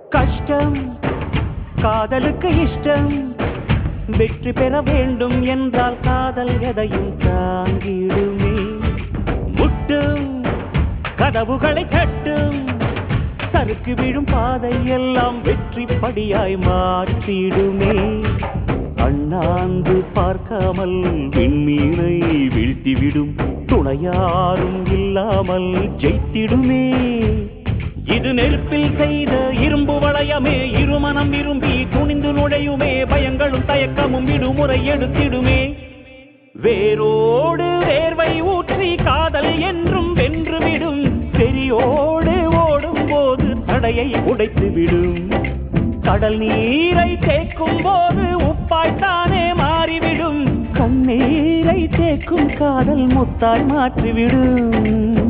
கஷ்டம் காதலுக்கு இஷ்டம் வெற்றி பெற வேண்டும் என்றால் காதல் எதையும் தாங்கிடுமே முட்டும் கதவுகளை கட்டும் சறுக்கு விழும் பாதை எல்லாம் வெற்றி படியாய் மாற்றிடுமே அண்ணாந்து பார்க்காமல் விண்மீனை வீழ்த்திவிடும் துணையாரும் இல்லாமல் ஜெயித்திடுமே இது நெருப்பில் செய்த இரும்பு வளையமே இருமனம் விரும்பி துணிந்து நுழையுமே பயங்களும் தயக்கமும் விடுமுறை எடுத்திடுமே வேரோடு வேர்வை ஊற்றி காதல் என்றும் வென்றுவிடும் பெரியோடு ஓடும் போது தடையை உடைத்துவிடும் கடல் நீரை தேக்கும் போது உப்பாய்த்தானே மாறிவிடும் கண்ணீரை தேக்கும் காதல் முத்தாய் மாற்றிவிடும்